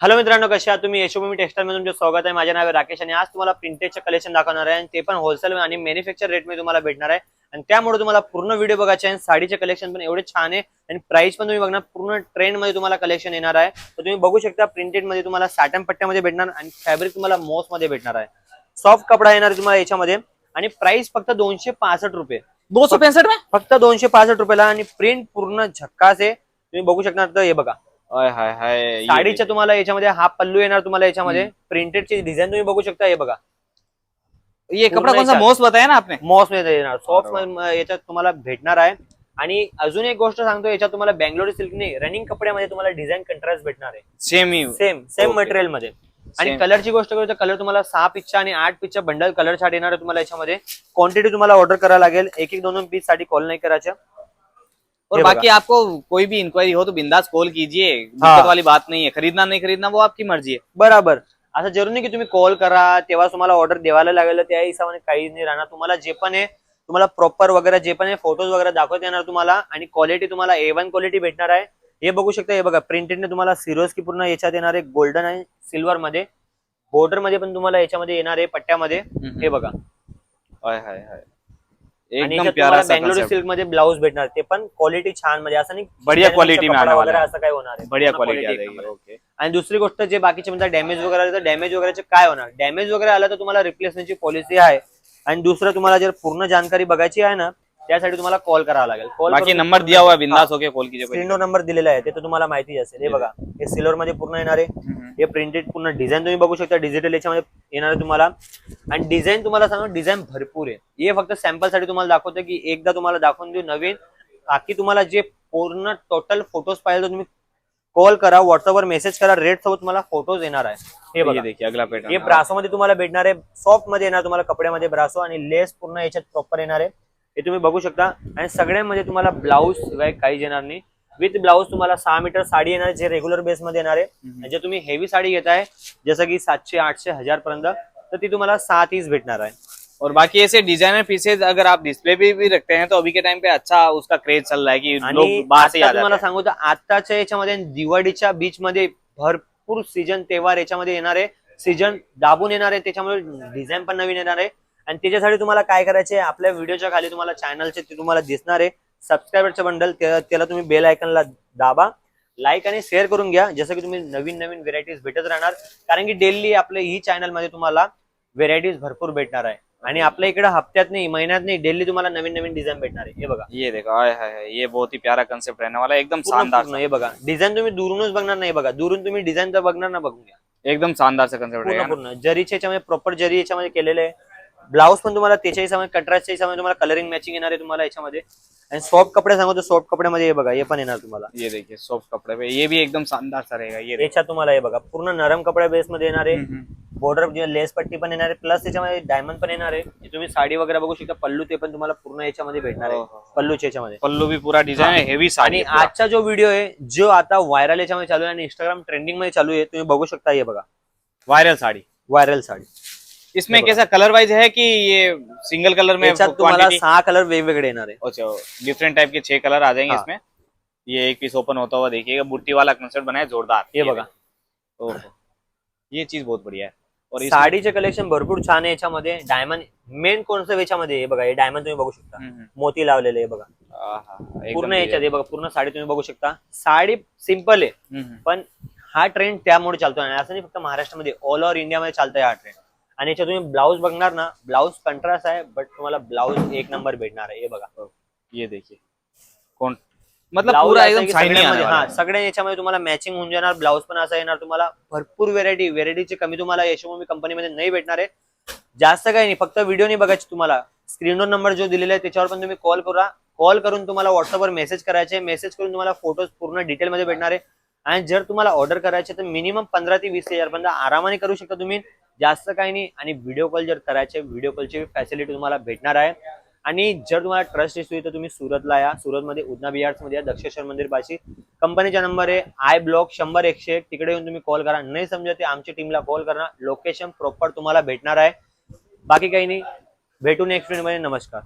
Hello मित्रांनो, कशा आहात तुम्ही? यशोभूमी टेक्सटाईल मध्ये तुमचे स्वागत आहे. माझे नाव आहे राकेश आणि आज तुम्हाला प्रिंटेडचे कलेक्शन दाखवणार आहे आणि ते पण होलसेल आणि मॅन्युफॅक्चर रेट मध्ये तुम्हाला भेटणार आहे. आणि त्यामुळे तुम्हाला पूर्ण व्हिडिओ बघायचे आहे. साडीचे कलेक्शन पण एवढे छान आहे आणि प्राइस पण तुम्ही बघणार पूर्ण ट्रेंड मध्ये तुम्हाला कलेक्शन येणार आहे. तर तुम्ही बघू शकता प्रिंटेड मध्ये तुम्हाला साटन पट्ट्यामध्ये भेटणार आणि फॅब्रिक तुम्हाला मॉस मध्ये भेटणार आहे. सॉफ्ट कपडा येणार तुम्हाला याच्यामध्ये आणि प्राइस फक्त 265 रुपये. 265 में फक्त 265 रुपयाला आणि प्रिंट पूर्ण झक्कास आहे. तुम्ही बघू शकणार. तर हे बघा, हाय हाय साडीच्या तुम्हाला याच्यामध्ये हा पल्लू येणार तुम्हाला याच्यामध्ये प्रिंटेडची डिझाईन तुम्ही बघू शकता. हे बघा, ये कपड़ा कौन सा मॉस बताया ना आपने? मॉस मध्ये येणार सॉफ्ट याच्यात तुम्हाला भेटणार आहे. आणि अजून एक गोष्ट सांगतो, याच्यात तुम्हाला बँगलोरी सिल्क नाही रनिंग कपड्यामध्ये तुम्हाला डिझाईन कंट्रास्ट भेटणार आहे. सेम मटेरियल मध्ये. आणि कलरची गोष्ट करू तर कलर तुम्हाला 6 पिच्चा आणि 8 पिच्चा बंडल कलर चार्ट येणार आहे तुम्हाला याच्यामध्ये. क्वांटिटी तुम्हाला ऑर्डर करायला लागेल. एक एक 2 पीस साठी कॉल नाही करायचं. और बाकी आपको कोई भी इंक्वायरी हो तो बिंदास कॉल कीजिए, दिक्कत वाली बात नहीं है। खरीदना नहीं खरीदना वो आपकी मर्जी है. बराबर. असं जरूर नाही की तुम्ही कॉल करा तेव्हा तुम्हाला ऑर्डर द्यायला लागेल. त्या हिशोबाने काही नाही राहणार. तुम्हाला जे पण आहे तुम्हाला प्रॉपर वगैरे जे पण आहे फोटोज वगैरे दाखवता येणार तुम्हाला. आणि क्वालिटी तुम्हाला A1 क्वालिटी भेटणार आहे. हे बघू शकता. हे बघा, प्रिंटेडने तुम्हाला सिरोज की पूर्ण याच्यात येणार आहे. गोल्डन आणि सिल्वर मध्ये बॉर्डर मध्ये पण तुम्हाला याच्यामध्ये येणार आहे पट्ट्यामध्ये. हे बघा, एकदम प्यारा सा बँगलोरी सिल्क मध्ये ब्लाउज भेटणार. ते पण क्वालिटी छान मध्ये, असं नाही बढ़िया क्वालिटी में आने वाला है. असं काय होणार आहे. बढ़िया क्वालिटी आ जाएगी. ओके. आणि दुसरी गोष्ट, जे बाकीचे म्हणजे डॅमेज वगैरे आलं तर डॅमेज वगैरेचे काय होणार. डॅमेज वगैरे आलं तर तुम्हाला रिप्लेसमेंटची पॉलिसी आहे. आणि दुसरं तुम्हाला जर पूर्ण जानकारी बघायची आहे ना त्यासाठी तुम्हाला कॉल करावा लागेल. बाकी नंबर दिया हुआ है, बिंदास होके कॉल कीजिए. स्क्रीनवर नंबर दिलेला आहे ते तर तुम्हाला माहिती असेल. हे बघा, हे सिल्वर मध्ये पूर्ण येणार आहे. हे प्रिंटेड पूर्ण डिझाईन तुम्ही बघू शकता. डिजिटल याच्यामध्ये येणार आहे तुम्हाला. आणि डिझाईन तुम्हाला सांगू, डिझाईन भरपूर आहे. हे फक्त सॅम्पल साठी तुम्हाला दाखवतो की एकदा तुम्हाला दाखवून देऊ नवीन. बाकी तुम्हाला जे पूर्ण टोटल फोटोज पाहिजे तुम्ही कॉल करा, व्हॉट्सअपवर मेसेज करा. रेट सोबत तुम्हाला फोटोज येणार आहे. हे बघा, देखिए अगला पैटर्न. हे ब्रासो मध्ये तुम्हाला भेटणार आहे. सॉफ्ट मध्ये येणार तुम्हाला कपड्यामध्ये ब्रासो आणि लेस पूर्ण याच्यात प्रॉपर येणार आहे. हे तुम्ही बघू शकता. आणि सगळ्यांमध्ये तुम्हाला ब्लाऊज काहीच येणार नाही. विथ ब्लाऊज तुम्हाला 6 मीटर साडी येणार जे रेग्युलर बेस मध्ये येणार आहे. जे तुम्ही हेवी साडी घेताय जसं की 700, 800, 1000 पर्यंत, तर ती तुम्हाला 7 भेटणार आहे. और बाकी ऐसे डिजाइनर पीसेज अगर आप डिस्प्ले पे भी रखते हैं तो अभी के टाइम पे अच्छा उसका क्रेज चल रहा है कि लोग बाहर से आ तुम्हाला सांगू तर आताच्या याच्यामध्ये दिवाळीच्या बीच मध्ये भरपूर सीजन तेव्हार याच्यामध्ये येणार आहे. सीजन दाबून येणार आहे, त्याच्यामुळे डिझाईन पण नवीन येणार आहे. आणि त्याच्यासाठी तुम्हाला काय करायचे, आपल्या व्हिडिओच्या खाली तुम्हाला चॅनलचे ते तुम्हाला दिसणार आहे सबस्क्रायबरचं बंडल. त्याला तुम्ही बेल आयकनला दाबा, लाईक आणि शेअर करून घ्या. जसं की तुम्ही नवीन नवीन व्हेरायटीज भेटत राहणार. कारण की डेली आपल्या ही चॅनल मध्ये तुम्हाला व्हेरायटीज भरपूर भेटणार आहे. आणि आपल्या इकडे हफ्त्यात नाही, महिन्यात नाही, डेली तुम्हाला नवीन नवीन डिझाईन भेटणार आहे. हे बघा, ये देखो, हाय हाय, ये बहुत ही प्यारा कॉन्सेप्ट रहने वाला है. एकदम शानदार. हे बघा, डिझाईन तुम्ही दुरूनच बघणार नाही. बघा, दुरून तुम्ही डिझाईन तर बघणार ना, बघून घ्या. एकदम शानदार सा कॉन्सेप्ट रहेगा. पूर्ण जरीच्या याच्यामध्ये प्रॉपर जरी याच्यामध्ये केलेले आहे. ब्लाउज पण तुम्हाला त्याच्या हिशोबाने कंट्रास्टच्या हिशोबाने तुम्हाला कलरिंग मॅचिंग येणार आहे तुम्हाला याच्यामध्ये. आणि सॉफ्ट कपडे सांगू तर सॉफ्ट कपड्यामध्ये हे बघा, हे पण येणार तुम्हाला. ये देखिए सॉफ्ट कपड़े पे ये भी एकदम शानदार सा रहेगा. ये याच्यात तुम्हाला हे बघा पूर्ण नरम कपड्या बेस मध्ये येणार आहे. बॉर्डर लेस पट्टी पण येणार आहे, प्लस त्याच्यामध्ये डायमंड पण येणार आहे. तुम्ही साडी वगैरे बघू शकता. पल्लू ते पण तुम्हाला पूर्ण याच्यामध्ये भेटणार आहे. पल्लूच्या याच्यामध्ये पल्लू भी पूरा डिजाइन है, हेवी साड़ी. आणि आजचा जो व्हिडिओ आहे जो आता व्हायरल याच्यामध्ये चालू आहे आणि इंस्टाग्राम ट्रेंडिंग मध्ये चालू आहे, तुम्ही बघू शकता. हे बघा, वायरल साड़ी. व्हायरल साडी. इसमें कैसा कलर वाइज है कि ये सिंगल कलर में? तुम्हाला 6 कलर वेगवेगळे येणार आहे. अच्छा, डिफरेंट टाइप के 6 कलर आ जाएंगे हाँ। इसमें. ये एक पीस ओपन होता हुआ देखिएगा. बुट्टी वाला कंसेप्ट बनाया जोरदार. हे बघा, ओहो, ये चीज बहुत बढ़िया है. और साडीचे कलेक्शन भरपूर छान आहे याच्यामध्ये. डायमंड मेन कॉन्सेप्ट याच्यामध्ये हे बघा, हे डायमंड तुम्ही बघू शकता. मोती लावलेले हे बघा पूर्ण याच्यात. हे बघा, पूर्ण साडी तुम्ही बघू शकता. साडी सिंपल आहे पण हा ट्रेंड त्यामुळे चालतो. आणि असं नाही फक्त महाराष्ट्रामध्ये, ऑल ओव्हर इंडियामध्ये चालतोय हा ट्रेंड. आणि याच्यात तुम्ही ब्लाऊज बघणार ना, ब्लाऊज कंट्रास्ट आहे बट तुम्हाला ब्लाऊज 1 नंबर भेटणार आहे. हे बघा, ये देखिए कौन मतलब पूरा एकदम शाइनी आने वाला है. सगळ्या याच्यामध्ये तुम्हाला मॅचिंग होऊन जाणार. ब्लाऊज पण असा येणार तुम्हाला. भरपूर व्हेरायटीचे कमी तुम्हाला यशोभूमी कंपनीमध्ये नाही भेटणार आहे. जास्त काही नाही, फक्त व्हिडिओ नाही बघायची तुम्हाला. स्क्रीनवर नंबर जो दिलेला आहे त्याच्यावर पण तुम्ही कॉल करा. कॉल करून तुम्हाला व्हॉट्सअपवर मेसेज करायचे. मेसेज करून तुम्हाला फोटोज पूर्ण डिटेलमध्ये भेटणार आहे. आणि जर तुम्हाला ऑर्डर करायचे तर मिनिमम 15 ते 20 हजार पर्यंत आरामाने करू शकता तुम्ही. जास्त काही नाही. आणि व्हिडिओ कॉल जर करायचे, व्हिडिओ कॉलची फॅसिलिटी तुम्हाला भेटणार आहे. आणि जर तुम्हाला ट्रस्ट इश्यू आहे तर तुम्ही सुरतला या. सुरतमध्ये उधना बिहार्स मध्ये या, दक्षेश्वर मंदिर पाशी. कंपनीचा नंबर आहे I ब्लॉक 100-101. तिकडे येऊन तुम्ही कॉल करा. नाही समजा ते आमच्या टीमला कॉल करा. लोकेशन प्रॉपर तुम्हाला भेटणार आहे. बाकी काही नाही. भेटू नेक्स्ट व्हिडिओ मध्ये. नमस्कार.